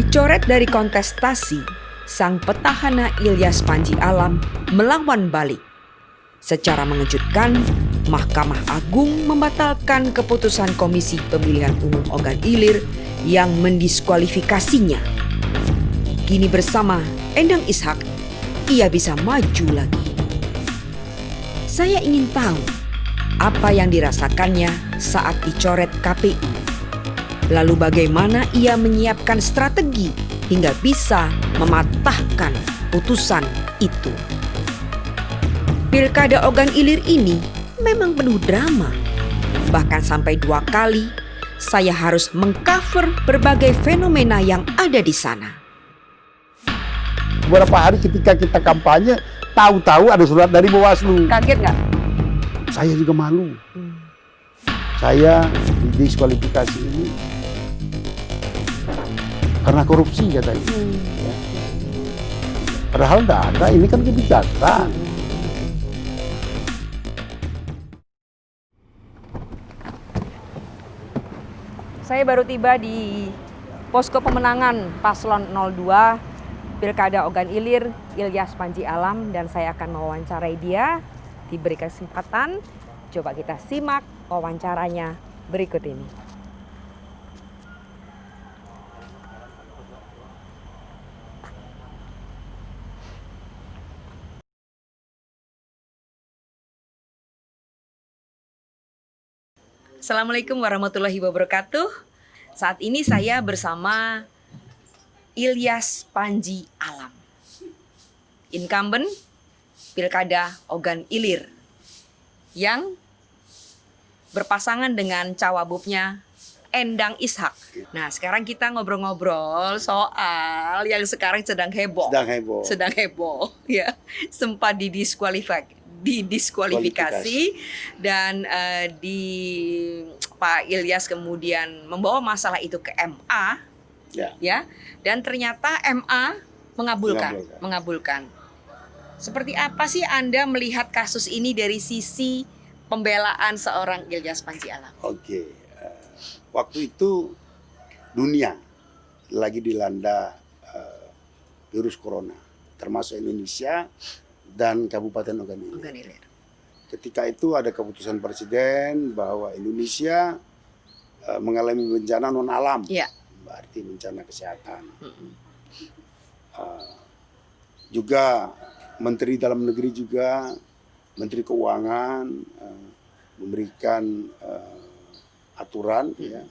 Dicoret dari kontestasi, sang petahana Ilyas Panji Alam melawan balik. Secara mengejutkan, Mahkamah Agung membatalkan keputusan Komisi Pemilihan Umum Ogan Ilir yang mendiskualifikasinya. Kini bersama Endang Ishak, ia bisa maju lagi. Saya ingin tahu apa yang dirasakannya saat dicoret KPU. Lalu bagaimana ia menyiapkan strategi hingga bisa mematahkan putusan itu. Pilkada Ogan Ilir ini memang penuh drama. Bahkan sampai 2 kali saya harus mengcover berbagai fenomena yang ada di sana. Beberapa hari ketika kita kampanye, tahu-tahu ada surat dari Bawaslu. Kaget nggak? Saya juga malu. Saya didiskualifikasi ini karena korupsi katanya. Ya. Padahal tidak ada, ini kan kebijakan. Saya baru tiba di posko pemenangan Paslon 02 Pilkada Ogan Ilir, Ilyas Panji Alam, dan saya akan mewawancarai dia. Diberi kesempatan, coba kita simak wawancaranya berikut ini. Assalamualaikum warahmatullahi wabarakatuh. Saat ini saya bersama Ilyas Panji Alam, incumbent Pilkada Ogan Ilir, yang berpasangan dengan cawagupnya Endang Ishak. Nah, sekarang kita ngobrol-ngobrol soal yang sekarang sedang heboh. Sedang heboh, ya. Sempat didiskualifikasi dan di Pak Ilyas kemudian membawa masalah itu ke MA, ya. Dan ternyata MA mengabulkan. Seperti apa sih Anda melihat kasus ini dari sisi pembelaan seorang Ilyas Panji Alam? Oke, waktu itu dunia lagi dilanda virus corona, termasuk Indonesia dan Kabupaten Ogan Ilir. Ketika itu ada keputusan Presiden bahwa Indonesia mengalami bencana non alam, berarti bencana kesehatan. Juga Menteri Dalam Negeri juga, Menteri Keuangan memberikan aturan ya,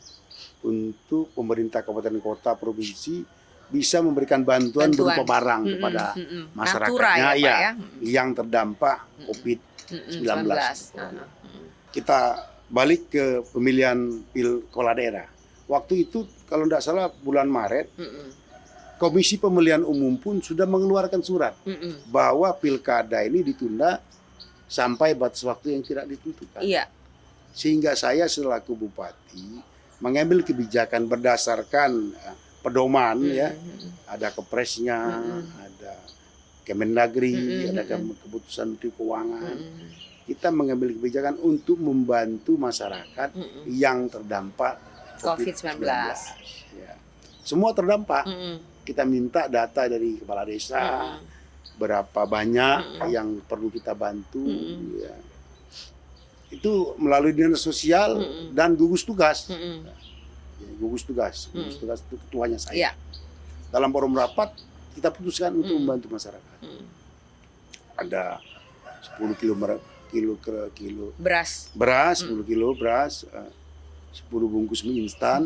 untuk pemerintah kabupaten kota provinsi bisa memberikan bantuan berupa barang kepada masyarakatnya yang terdampak COVID-19. Kita balik ke pemilihan kepala daerah. Waktu itu kalau tidak salah bulan Maret, Komisi Pemilihan Umum pun sudah mengeluarkan surat bahwa pilkada ini ditunda sampai batas waktu yang tidak ditentukan. Sehingga saya selaku bupati mengambil kebijakan berdasarkan pedoman, ya, ada kepresnya, ada Kemendagri, ada keputusan Menteri Keuangan. Kita mengambil kebijakan untuk membantu masyarakat yang terdampak COVID-19. Ya. Semua terdampak. Kita minta data dari kepala desa, berapa banyak yang perlu kita bantu. Ya. Itu melalui dinas sosial dan gugus tugas. Gugus tugas itu ketuanya saya. Dalam forum rapat kita putuskan untuk membantu masyarakat. Ada 10 kilo beras, 10 kilo beras, 10 bungkus mie instan,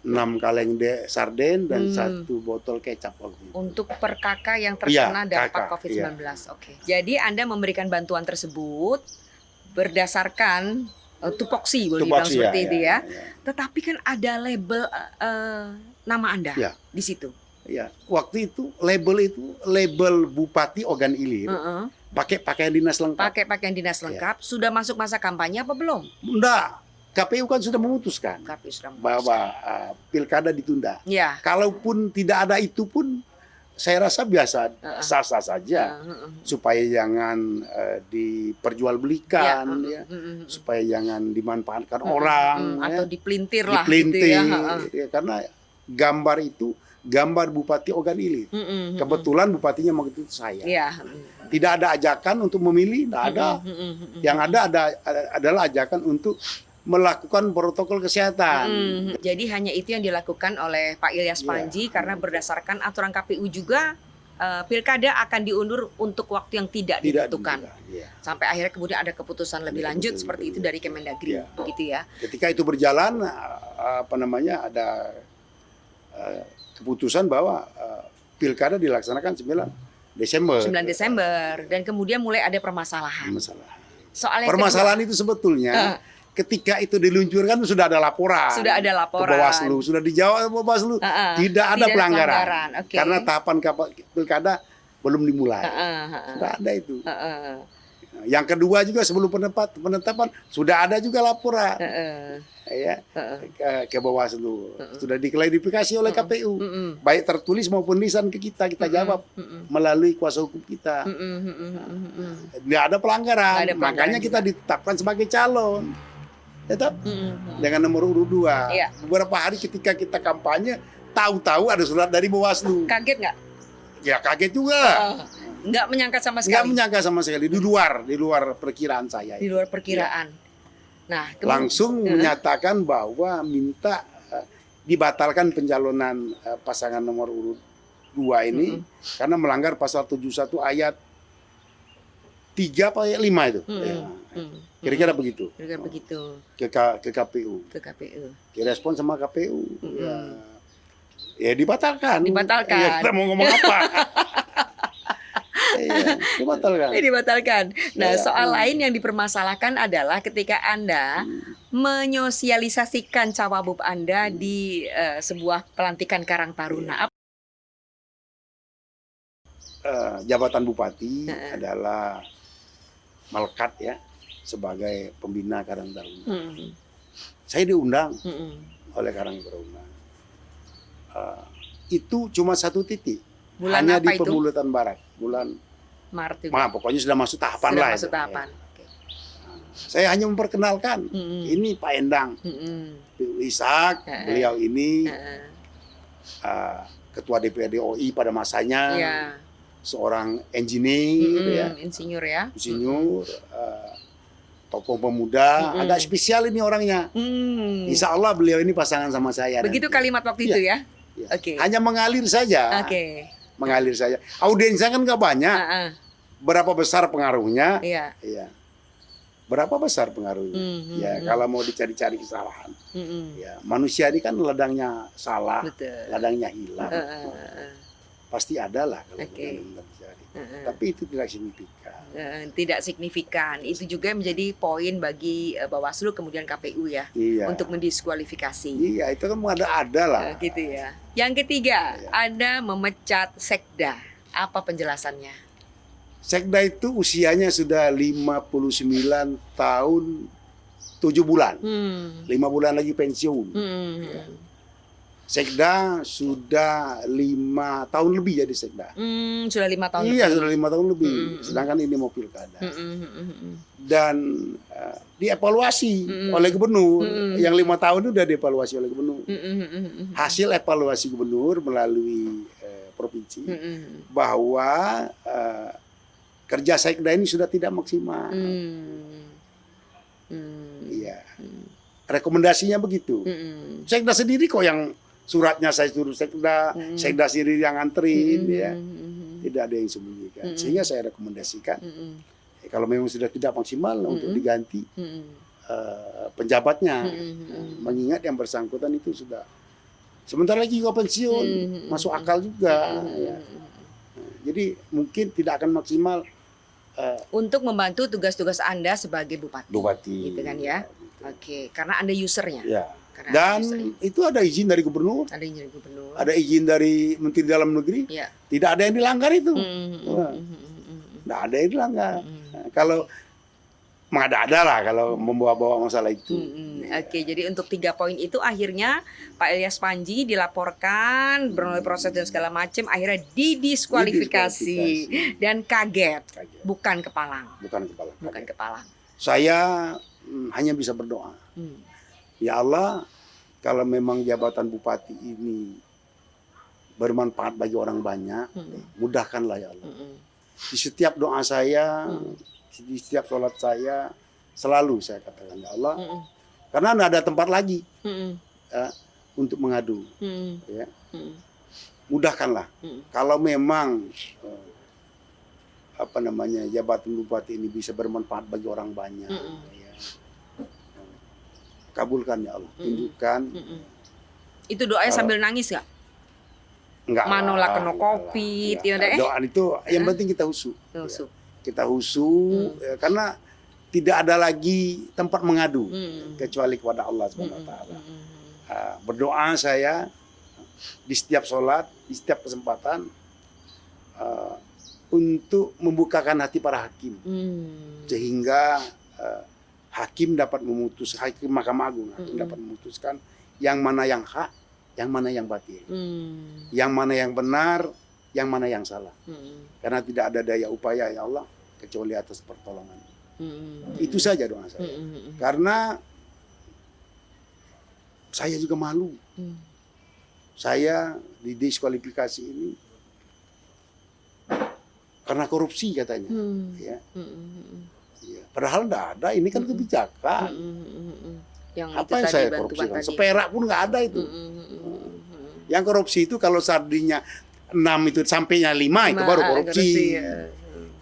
6 kaleng sarden dan 1 botol kecap waktu itu. Untuk per kakak yang terkena dampak COVID-19. Jadi Anda memberikan bantuan tersebut berdasarkan tupoksi, boleh dibilang seperti itu ya. Tetapi kan ada label nama Anda di situ. Ya, waktu itu label Bupati Ogan Ilir. Pakai pakaian dinas lengkap. Sudah masuk masa kampanye apa belum? Enggak. KPU kan sudah memutuskan bahwa pilkada ditunda. Kalaupun tidak ada itu pun saya rasa biasa, sah-sah saja, supaya jangan diperjualbelikan, supaya jangan dimanfaatkan orang, atau dipelintir lah, gitu ya. Karena gambar itu gambar Bupati Ogan Ilir. Kebetulan bupatinya waktu itu saya. Tidak ada ajakan untuk memilih, tidak ada. Yang ada adalah ajakan untuk melakukan protokol kesehatan. Jadi hanya itu yang dilakukan oleh Pak Ilyas Panji karena berdasarkan aturan KPU juga pilkada akan diundur untuk waktu yang tidak ditentukan. Sampai akhirnya kemudian ada keputusan lebih lanjut seperti itu dari Kemendagri, begitu ya. Ketika itu berjalan, ada keputusan bahwa pilkada dilaksanakan 9 Desember. 9 Desember dan kemudian mulai ada permasalahan. Permasalahan itu sebetulnya ketika itu diluncurkan sudah ada laporan. Sudah ada laporan. Ke Bawaslu, sudah dijawab Bawaslu. Tidak ada pelanggaran. Karena tahapan pilkada belum dimulai. Sudah ada itu. Yang kedua juga sebelum penetapan sudah ada juga laporan. Ke Bawaslu. Sudah diklarifikasi oleh KPU. Baik tertulis maupun lisan ke kita jawab melalui kuasa hukum kita. Tidak ada pelanggaran. Makanya kita ditetapkan sebagai calon. Tetap dengan nomor urut 2. Beberapa hari ketika kita kampanye, tahu-tahu ada surat dari Bawaslu. Kaget nggak? Ya kaget juga. Nggak menyangka sama sekali. Nggak menyangka sama sekali. Di luar perkiraan saya. Di luar perkiraan. Nah, langsung menyatakan bahwa minta dibatalkan pencalonan pasangan nomor urut 2 ini karena melanggar pasal 71 ayat 3 apa ayat 5 itu. Kira-kira begitu. Kira-kira begitu. Ke KPU. Direspon sama KPU. Ya dibatalkan. Ya, kita mau ngomong apa? Dibatalkan. Nah, soal lain yang dipermasalahkan adalah ketika Anda menyosialisasikan Cawagup Anda di sebuah pelantikan Karang Taruna. Jabatan bupati adalah melekat ya sebagai pembina Karang Taruna. Saya diundang oleh Karang Taruna. Itu cuma satu titik. Hanya di Permulatan Barat, bulan Maret. Pokoknya sudah masuk tahapan lah. Masuk tahapan. Saya hanya memperkenalkan, ini Pak Endang, Ishak, beliau ini ketua DPRD OI pada masanya, seorang engineer, insinyur, tokoh pemuda, agak spesial ini orangnya. Insya Allah beliau ini pasangan sama saya. Begitu nanti. Kalimat waktu itu ya? Hanya mengalir saja. Mengalir saja. Audiensnya kan nggak banyak. Berapa besar pengaruhnya? Berapa besar pengaruhnya? Ya kalau mau dicari-cari kesalahan. Ya manusia ini kan ladangnya salah, ladangnya hilang. Pasti ada lah kalau terjadi. Tapi itu tidak signifikan. Tidak signifikan. Itu juga menjadi poin bagi Bawaslu kemudian KPU ya, untuk mendiskualifikasi. Iya, itu kan ada lah. Gitu ya. Yang ketiga, Anda memecat Sekda. Apa penjelasannya? Sekda itu usianya sudah 59 tahun 7 bulan. 5 bulan lagi pensiun. Sekda sudah 5 tahun lebih jadi Sekda. Sudah 5 tahun lebih. Iya, sudah 5 tahun lebih. Sedangkan ini mau pilkada. Dan dievaluasi oleh gubernur. Yang 5 tahun itu sudah dievaluasi oleh gubernur. Hasil evaluasi gubernur melalui provinsi bahwa kerja Sekda ini sudah tidak maksimal. Iya. Rekomendasinya begitu. Sekda sendiri kok yang suratnya saya suruh Sekda, Sekda sendiri yang nganterin, ya. Tidak ada yang sembunyikan. Sehingga saya rekomendasikan, kalau memang sudah tidak maksimal untuk diganti penjabatnya, mengingat yang bersangkutan itu sudah sebentar lagi juga pensiun, masuk akal juga. Ya. Jadi mungkin tidak akan maksimal untuk membantu tugas-tugas Anda sebagai bupati. Gitu kan ya? Gitu. Karena Anda usernya. Ya. Dan itu ada izin dari gubernur, ada izin dari Menteri Dalam Negeri, tidak ada yang dilanggar itu, tidak ada yang dilanggar. Kalau ada lah kalau membawa-bawa masalah itu. Jadi untuk 3 poin itu akhirnya Pak Ilyas Panji dilaporkan melalui proses dan segala macam, akhirnya didiskualifikasi dan kaget. Bukan kepalang. Saya hanya bisa berdoa. Ya Allah, kalau memang jabatan bupati ini bermanfaat bagi orang banyak, mudahkanlah ya Allah. Di setiap doa saya, di setiap sholat saya, selalu saya katakan ya Allah, karena tidak ada tempat lagi untuk mengadu. Ya. Mudahkanlah. Kalau memang jabatan bupati ini bisa bermanfaat bagi orang banyak, ya. Kabulkan ya Allah, tunjukkan. Itu doanya sambil nangis nggak? Enggak. Manola kena COVID, doa itu yang penting kita husu. Kita husu, ya, karena tidak ada lagi tempat mengadu kecuali kepada Allah Subhanahu wa taala. Berdoa saya di setiap sholat, di setiap kesempatan untuk membukakan hati para hakim, sehingga hakim Mahkamah Agung dapat memutuskan yang mana yang hak, yang mana yang batil, yang mana yang benar, yang mana yang salah. Karena tidak ada daya upaya ya Allah kecuali atas pertolongan. Itu saja doa saya. Karena saya juga malu. Saya didiskualifikasi ini karena korupsi katanya. Ya. Ya. Padahal tidak ada. Ini kan kebijakan. Apa yang saya korupsikan? Seperak pun nggak ada itu. Yang korupsi itu kalau sardinya 6 itu sampainya 5 itu baru korupsi.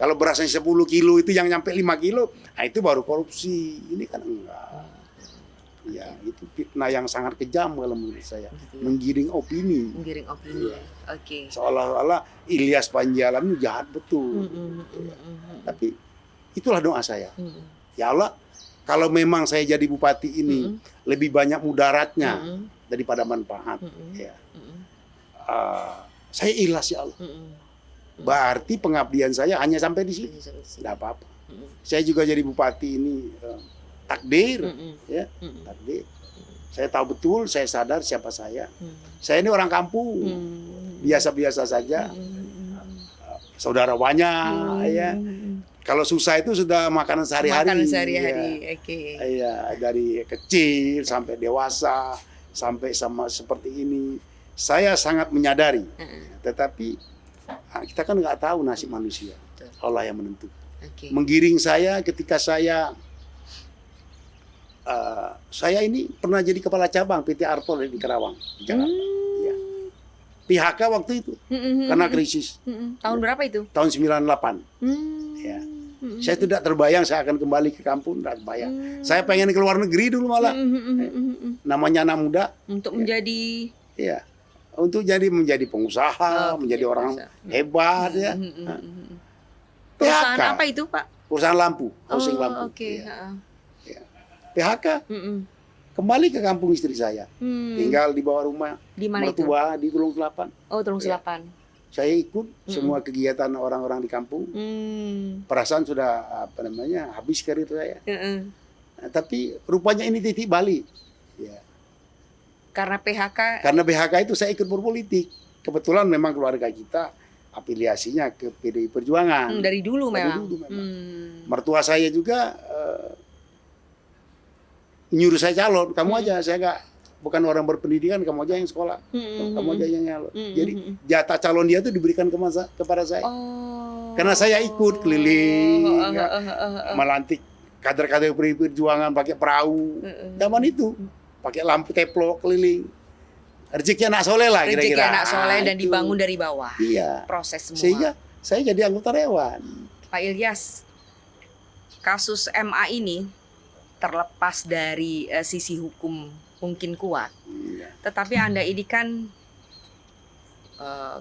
Kalau berasnya 10 kilo itu yang nyampe 5 kilo, nah itu baru korupsi. Ini kan enggak. Ya, itu fitnah yang sangat kejam kalau menurut saya. Menggiring opini. Menggiring opini. Ya. Oke. Seolah-olah Ilyas Panji Alam itu jahat betul. Ya. Tapi itulah doa saya. Ya Allah, kalau memang saya jadi bupati ini lebih banyak mudaratnya daripada manfaat, ya. Saya ikhlas ya Allah. Berarti pengabdian saya hanya sampai di sini. Tidak apa-apa. Saya juga jadi bupati ini takdir, ya, takdir. Saya tahu betul, saya sadar siapa saya. Saya ini orang kampung, biasa-biasa saja. Saudara banyak, ya. Kalau susah itu sudah makanan sehari-hari. Makanan sehari-hari, ya. Ya, dari kecil sampai dewasa, sampai sama seperti ini. Saya sangat menyadari, tetapi kita kan nggak tahu nasib manusia. Allah yang menentukan. Menggiring saya ketika saya ini pernah jadi kepala cabang PT Artol di Karawang, di Jakarta. Ya. PHK waktu itu karena krisis. Tahun berapa itu? Tahun 98. Ya. Saya tidak terbayang saya akan kembali ke kampung, tidak terbayang. Saya pengen ke luar negeri dulu malah. Namanya anak muda. Untuk menjadi. Iya. Untuk menjadi pengusaha, menjadi orang hebat, ya. Perusahaan apa itu, Pak? Perusahaan lampu, housing lampu. Ya. PHK, kembali ke kampung istri saya, tinggal di bawah rumah mertua di Tulung Selapan. Oh, Tulung Selapan. Saya ikut semua kegiatan orang-orang di kampung. Perasaan sudah habis karir saya. Nah, tapi rupanya ini titik balik. Ya. Karena PHK. Karena PHK itu saya ikut berpolitik. Kebetulan memang keluarga kita afiliasinya ke PDI Perjuangan. Dari dulu memang. Mertua saya juga nyuruh saya calon, kamu aja, saya bukan orang berpendidikan, kamu aja yang sekolah, kamu aja yang nyalon. Jadi jatah calon dia itu diberikan kepada saya, karena saya ikut keliling, melantik kader-kader perjuangan pakai perahu, zaman itu pakai lampu teplok keliling. Rezeki anak soleh lah kira-kira. Rezeki anak soleh dan dibangun dari bawah. Iya. Proses semua. Sehingga saya jadi anggota dewan. Pak Ilyas, kasus MA ini terlepas dari sisi hukum mungkin kuat, tetapi Anda ini kan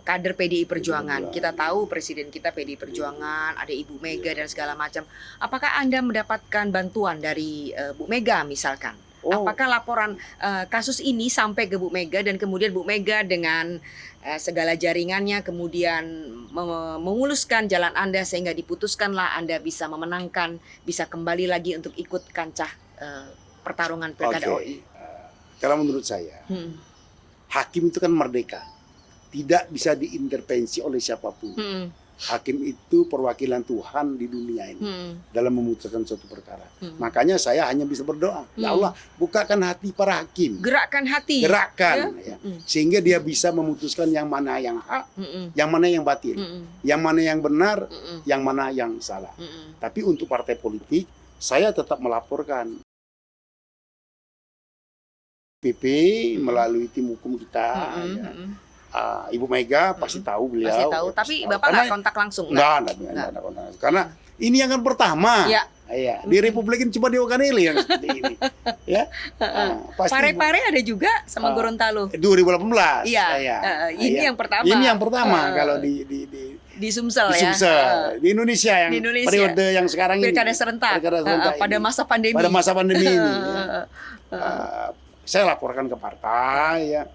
kader PDI Perjuangan. Kita tahu presiden kita PDI Perjuangan, ada Ibu Mega dan segala macam. Apakah Anda mendapatkan bantuan dari Bu Mega misalkan? Apakah laporan kasus ini sampai ke Bu Mega dan kemudian Bu Mega dengan segala jaringannya kemudian memuluskan jalan Anda sehingga diputuskanlah Anda bisa memenangkan, bisa kembali lagi untuk ikut kancah pertarungan Pilkada OI? Kalau menurut saya, hakim itu kan merdeka, tidak bisa diintervensi oleh siapapun. Hakim itu perwakilan Tuhan di dunia ini dalam memutuskan suatu perkara. Makanya saya hanya bisa berdoa, ya Allah, bukakan hati para hakim. Gerakkan hati. Gerakkan, ya. Sehingga dia bisa memutuskan yang mana yang hak, yang mana yang batil, yang mana yang benar, yang mana yang salah. Tapi untuk partai politik, saya tetap melaporkan PP melalui tim hukum kita. Ibu Mega pasti tahu beliau. Pasti tahu. Tapi Bapak nggak kontak langsung? Nggak ada kontak. Karena ini yang kan pertama. Ya. Di Republik ini cuma di Okanili yang seperti ini. Ya. Pare-pare ada juga sama Gorontalo. 2018. Iya. Ini yang pertama. Ini yang pertama kalau di Sumsel ya. Di Indonesia yang periode yang sekarang ini. Pilkada serentak. Pada masa pandemi. Pada masa pandemi ini. Saya laporkan ke partai ya,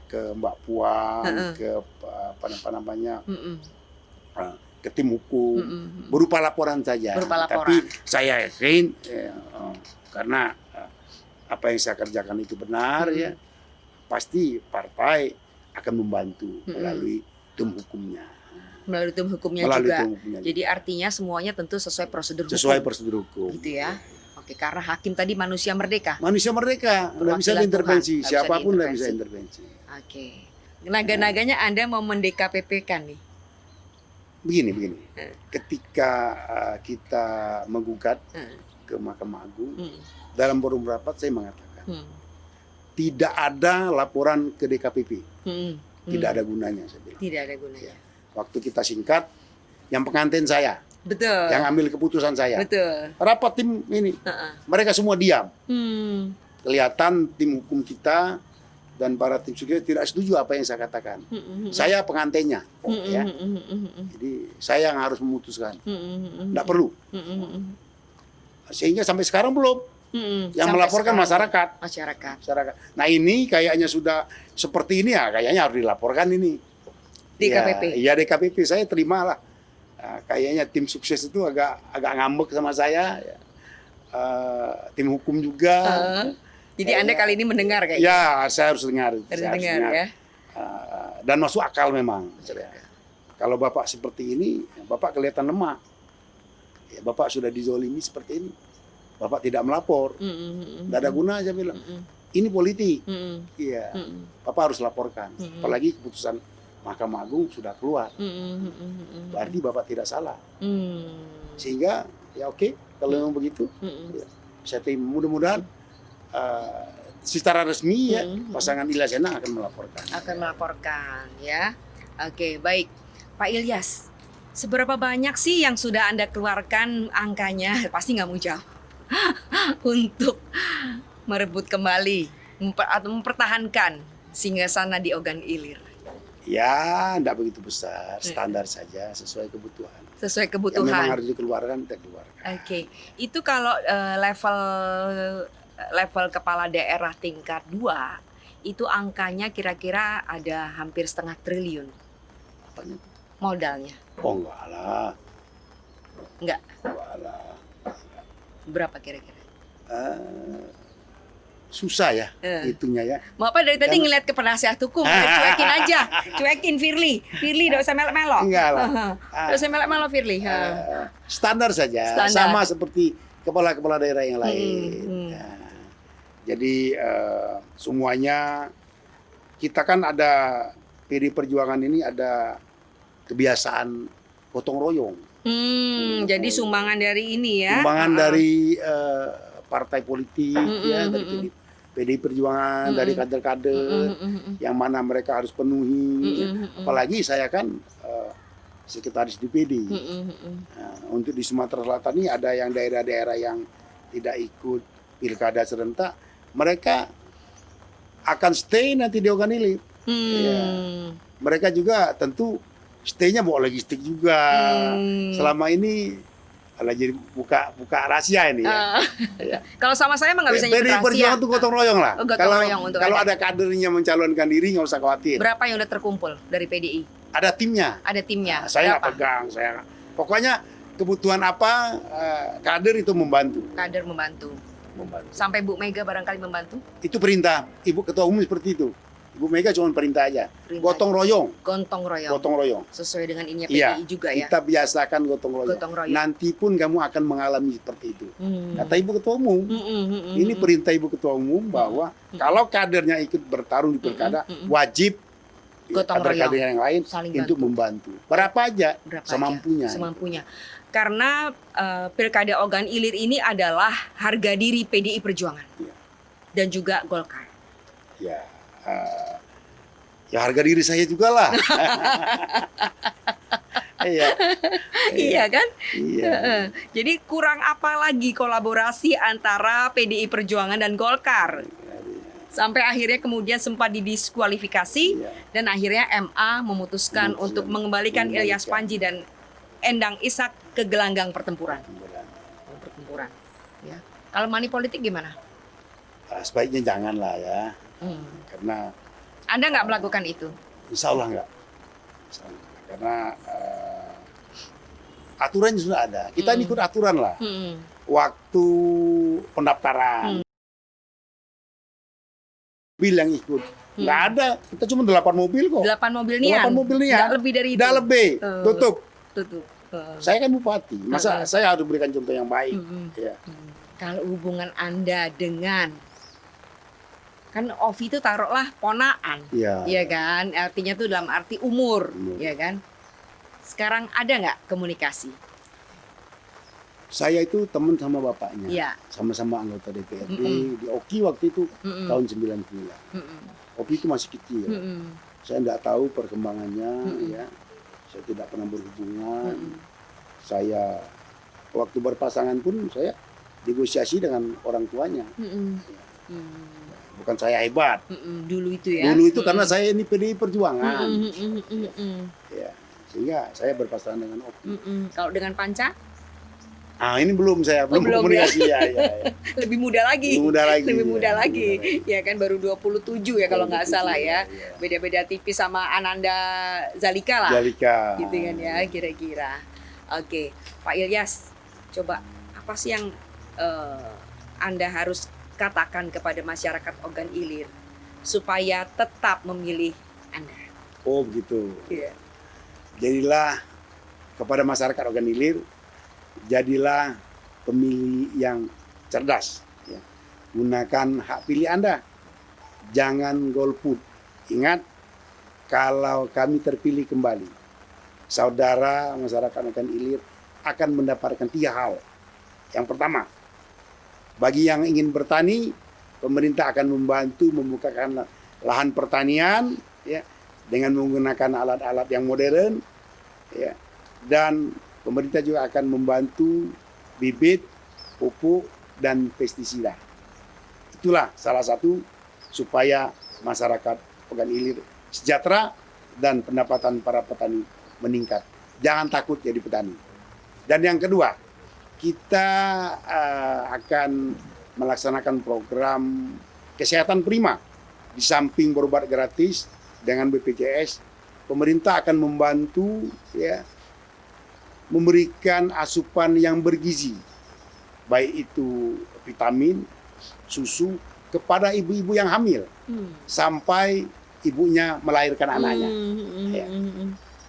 ke Mbak Puan, ke apa namanya, ke tim hukum, berupa laporan saja. Tapi saya yakin karena apa yang saya kerjakan itu benar ya, pasti partai akan membantu melalui tim hukumnya. Melalui tim hukumnya juga. Jadi artinya semuanya tentu sesuai prosedur hukum. Sesuai prosedur hukum. Gitu ya. Oke, karena hakim tadi manusia merdeka. Manusia merdeka, nggak bisa diintervensi. Siapapun nggak bisa intervensi. Oke. Naga-naganya Anda mau mendekapP-kan nih? Begini. Ketika kita menggugat ke Mahkamah Agung, dalam forum rapat saya mengatakan tidak ada laporan ke DKPP. Tidak ada gunanya, saya bilang. Tidak ada gunanya. Waktu kita singkat, yang pengantin saya. Betul. Yang ambil keputusan saya. Betul. Rapat tim ini, mereka semua diam. Kelihatan tim hukum kita dan para tim sukses tidak setuju apa yang saya katakan. Saya pengantinnya, ya. Jadi saya yang harus memutuskan. Tidak perlu. Sehingga sampai sekarang belum. Yang sampai melaporkan masyarakat. Nah ini kayaknya sudah seperti ini ya, kayaknya harus dilaporkan ini. DKPP. Ya DKPP saya terimalah. Kayaknya tim sukses itu agak ngambek sama saya, ya. Tim hukum juga. Jadi Anda kali ini mendengar kayaknya? Ya, saya harus dengar. Ya. Dan masuk akal memang. Kalau Bapak seperti ini, Bapak kelihatan lemah. Ya, Bapak sudah dizolimi seperti ini. Bapak tidak melapor. Tidak ada guna, saya bilang. Ini politik. Iya. Bapak harus laporkan. Apalagi keputusan Mahkamah Agung sudah keluar, berarti Bapak tidak salah. Sehingga ya oke, kalau memang begitu, ya, saya terima. Mudah-mudahan secara resmi ya pasangan Ilyas Sena akan melaporkan. Akan melaporkan ya. Oke, baik, Pak Ilyas. Seberapa banyak sih yang sudah Anda keluarkan angkanya? Pasti nggak mau jawab. Untuk merebut kembali atau mempertahankan singgasana di Ogan Ilir. Ya, tidak begitu besar, standar saja, sesuai kebutuhan. Sesuai kebutuhan. Yang memang harus dikeluarkan, kita keluarkan. Oke, itu kalau level kepala daerah tingkat 2, itu angkanya kira-kira ada hampir 0,5 triliun. Apanya? Modalnya. Oh enggak lah. Enggak? Enggak lah. Berapa kira-kira? Susah ya hitungnya ya. Bapak dari tadi ngeliat ke penasihat hukum, cuekin aja, cuekin Firly gak usah melok-melok. Enggak lah. Gak usah melok-melok Firly. Standar saja, sama seperti kepala-kepala daerah yang lain. Jadi semuanya kita kan ada PD Perjuangan ini ada kebiasaan gotong royong. Jadi sumbangan dari ini ya. Sumbangan dari partai politik ya, dari PDI Perjuangan, dari kader-kader yang mana mereka harus penuhi. Apalagi saya kan sekretaris DPD. Untuk di Sumatera Selatan ini ada yang daerah-daerah yang tidak ikut pilkada serentak, mereka akan stay nanti di Ogan Ilir. Ya. Mereka juga tentu stay-nya bawa logistik juga. Selama ini jadi buka rahasia ini ya. Ya. Kalau sama saya emang nggak bisa nyebut rahasia. Perjuangan itu gotong royong lah. Kalau ada kadernya mencalonkan diri nggak usah khawatir. Berapa yang udah terkumpul dari PDI? Ada timnya. Ada timnya. Nah, saya nggak pegang. Pokoknya kebutuhan apa kader itu membantu. Kader membantu. Sampai Bu Mega barangkali membantu? Itu perintah Ibu Ketua Umum seperti itu. Ibu Mega cuma perintah aja. Gotong royong. Gotong royong. Sesuai dengan ini PDI juga ya. Kita biasakan gotong royong. Nanti pun kamu akan mengalami seperti itu. Kata Ibu Ketua Umum. Ini perintah Ibu Ketua Umum bahwa kalau kadernya ikut bertarung di pilkada, wajib kader-kader yang lain untuk membantu. Berapa aja? Semampunya. Karena Pilkada Ogan Ilir ini adalah harga diri PDI Perjuangan dan juga Golkar. Ya harga diri saya juga lah. Iya kan? Jadi kurang apa lagi kolaborasi antara PDI Perjuangan dan Golkar? Sampai akhirnya kemudian sempat didiskualifikasi dan akhirnya MA memutuskan untuk mengembalikan Ilyas Panji dan Endang Ishak ke gelanggang pertempuran. Ya. Kalau money politik gimana? Sebaiknya janganlah ya. Karena Anda nggak melakukan itu? Insya Allah nggak. Karena aturannya sudah ada. Kita ikut aturan lah. Waktu pendaftaran. Mobil yang ikut. Nggak ada. Kita cuma 8 mobil kok. 8 mobil nian? 8 mobil nian. Nggak lebih dari itu? Nggak lebih. Tutup. Saya kan bupati. Masa saya harus berikan contoh yang baik. Kalau hubungan Anda dengan kan Ovi itu taruhlah ponaan, ya kan? Artinya tuh dalam arti umur, ya kan? Sekarang ada nggak komunikasi? Saya itu teman sama bapaknya, sama-sama anggota DPRD di OKI waktu itu tahun 99. OKI itu masih kecil, saya nggak tahu perkembangannya, ya. Saya tidak pernah berhubungan. Saya waktu berpasangan pun saya negosiasi dengan orang tuanya. Bukan saya hebat. Dulu itu ya. Dulu itu karena saya ini PDI Perjuangan. Ya, sehingga saya berpasangan dengan Opi. Kalau dengan Panca? Ini belum komunikasi ya. Lebih muda lagi. Lebih muda lagi. Ya kan baru 27 ya kalau nggak salah ya. Beda-beda tipis sama Ananda Zalika lah. Gitu kan ya kira-kira. Oke, Pak Ilyas, coba apa sih yang Anda harus katakan kepada masyarakat Ogan Ilir supaya tetap memilih Anda? Oh begitu. Jadilah kepada masyarakat Ogan Ilir, jadilah pemilih yang cerdas. Gunakan hak pilih Anda. Jangan golput. Ingat, kalau kami terpilih kembali, saudara masyarakat Ogan Ilir akan mendapatkan 3 hal. Yang pertama, bagi yang ingin bertani, pemerintah akan membantu membukakan lahan pertanian ya, dengan menggunakan alat-alat yang modern ya, dan pemerintah juga akan membantu bibit, pupuk, dan pestisida. Itulah salah satu supaya masyarakat Ogan Ilir sejahtera dan pendapatan para petani meningkat. Jangan takut jadi petani. Dan yang kedua, kita akan melaksanakan program kesehatan prima. Di samping berobat gratis dengan BPJS, pemerintah akan membantu ya, memberikan asupan yang bergizi, baik itu vitamin, susu, kepada ibu-ibu yang hamil sampai ibunya melahirkan anaknya.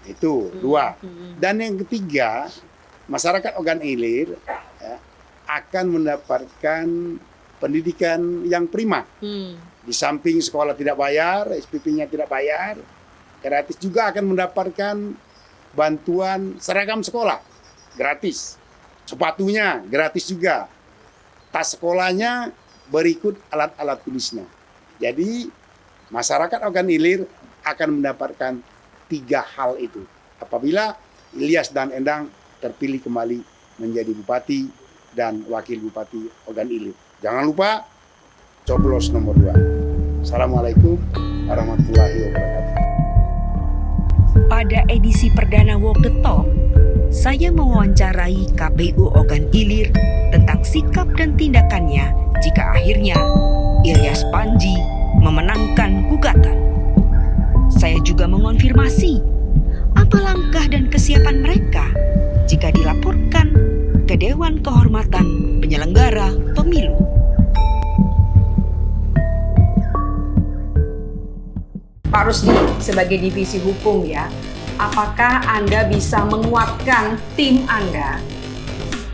Itu 2. Dan yang ketiga, masyarakat Ogan Ilir ya, akan mendapatkan pendidikan yang prima. Di samping sekolah tidak bayar, SPP-nya tidak bayar, gratis juga akan mendapatkan bantuan seragam sekolah gratis, sepatunya gratis juga, tas sekolahnya berikut alat-alat tulisnya. Jadi masyarakat Ogan Ilir akan mendapatkan 3 hal itu apabila Ilyas dan Endang terpilih kembali menjadi bupati dan wakil bupati Ogan Ilir. Jangan lupa coblos nomor 2. Assalamualaikum warahmatullahi wabarakatuh. Pada edisi perdana Walk the Talk, saya mewawancarai KPU Ogan Ilir tentang sikap dan tindakannya jika akhirnya Ilyas Panji memenangkan gugatan. Saya juga mengonfirmasi apa langkah dan kesiapan mereka jika dilaporkan ke Dewan Kehormatan Penyelenggara Pemilu. Pak Rusdi sebagai divisi hukum ya, apakah Anda bisa menguatkan tim Anda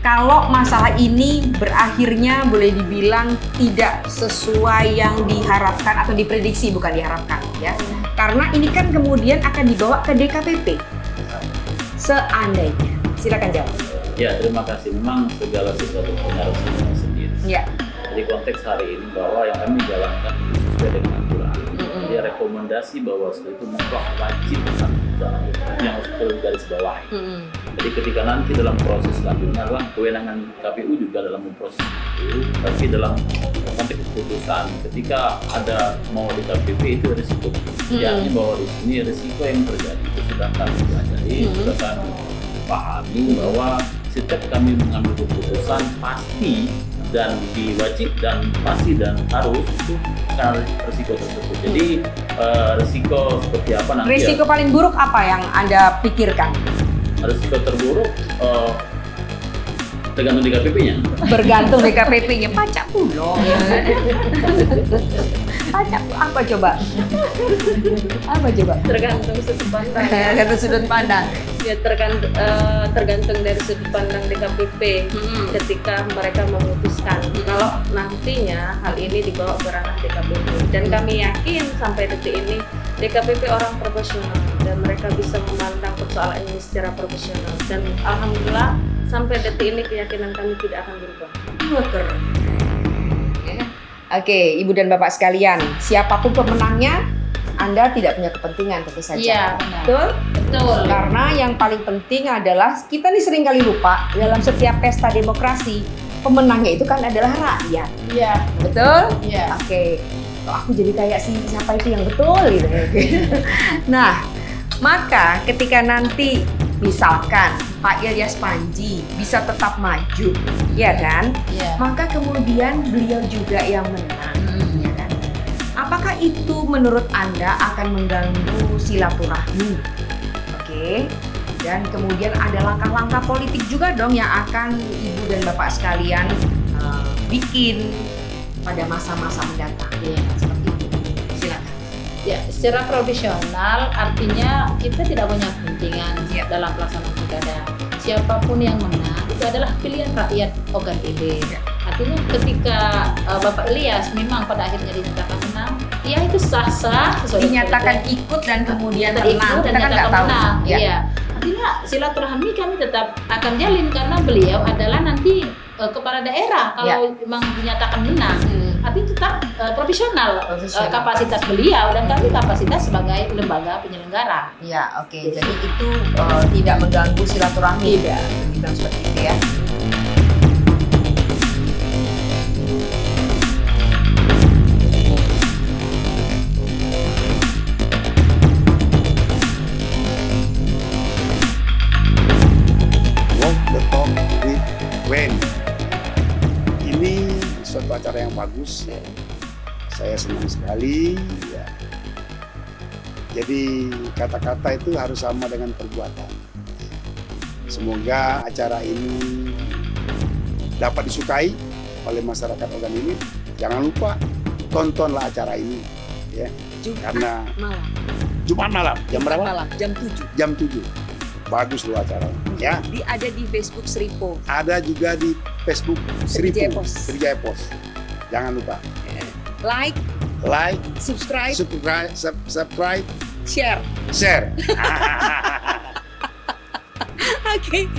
kalau masalah ini berakhirnya boleh dibilang tidak sesuai yang diharapkan atau diprediksi, bukan diharapkan ya? Karena ini kan kemudian akan dibawa ke DKPP. Seandainya, silakan jawab. Ya, terima kasih. Memang segala sesuatu punya resikonya sendiri. Ya. Jadi konteks hari ini bahwa yang kami jalankan itu sesuai dengan aturan. Jadi rekomendasi bahwa itu mutlak wajib jalan yang harus perlu garis bawahi. Jadi ketika nanti dalam proses selanjutnya adalah kewenangan KPU juga dalam memproses itu, tapi dalam konteks keputusan ketika ada mau di KPP itu risiko. Yakni bahwa di sini risiko yang terjadi itu sudah kami pelajari, sudah kami pahami bahwa setiap kami mengambil keputusan pasti dan diwajib dan pasti dan harus itu karena risiko tersebut. Jadi risiko seperti apa nanti? Risiko paling buruk apa yang Anda pikirkan? Risiko terburuk tergantung DKPP-nya. Bergantung DKPP-nya, pajak pulau. Pajak apa coba? Apa coba? Tergantung sudut pandang. Tergantung sudut pandang. Ya tergantung dari sudut pandang DKPP ketika mereka memutuskan. Kalau nantinya hal ini dibawa ke ranah DKPP dan kami yakin sampai detik ini DKPP orang profesional dan mereka bisa memandang persoalan ini secara profesional dan alhamdulillah sampai detik ini keyakinan kami tidak akan berubah. Keren. Oke, Ibu dan Bapak sekalian, siapapun pemenangnya, Anda tidak punya kepentingan tentu saja. Iya, benar. Betul? Betul. Karena yang paling penting adalah kita nih sering kali lupa dalam setiap pesta demokrasi, pemenangnya itu kan adalah rakyat. Iya. Betul? Iya. Oke. Kok aku jadi kayak siapa itu yang betul gitu. Nah, maka ketika nanti misalkan Pak Ilyas Panji bisa tetap maju, ya kan? Iya. Maka kemudian beliau juga yang menang, ya kan? Apakah itu menurut Anda akan mengganggu silaturahmi? Oke. Dan kemudian ada langkah-langkah politik juga dong yang akan Ibu dan Bapak sekalian bikin pada masa-masa mendatang. Iya. Seperti itu. Silakan. Ya, secara profesional artinya kita tidak punya kepentingan dalam pelaksanaan pilkada. Siapapun yang menang itu adalah pilihan rakyat OKTB. Artinya ketika Bapak Ilyas memang pada akhirnya dinyatakan menang, ya itu sah-sah. Dinyatakan ikut dan kemudian menang. Dan Kita kan nggak tahu. menang. Ya. Iya. Artinya silaturahmi kami tetap akan jalin karena beliau adalah nanti kepala daerah kalau memang dinyatakan menang. Artinya tetap profesional. Kapasitas beliau dan kami kapasitas sebagai lembaga penyelenggara. Ya, oke. Jadi itu tidak mengganggu silaturahmi. Tidak. Kita seperti itu ya. Walk the talk with Wen. Ini suatu acara yang bagus. Saya senang sekali. Ya. Jadi kata-kata itu harus sama dengan perbuatan. Semoga acara ini dapat disukai oleh masyarakat Ogan ini. Jangan lupa tontonlah acara ini, ya. Karena Jumat malam. Jam berapa? Malam, jam 7. Jam 7. Bagus loh acaranya, ya. Ada di Facebook Sripo. Ada juga di Facebook Sriwijaya Sripo, Pos. Sriwijaya Pos. Jangan lupa Like, subscribe, subscribe, share. share. Oke.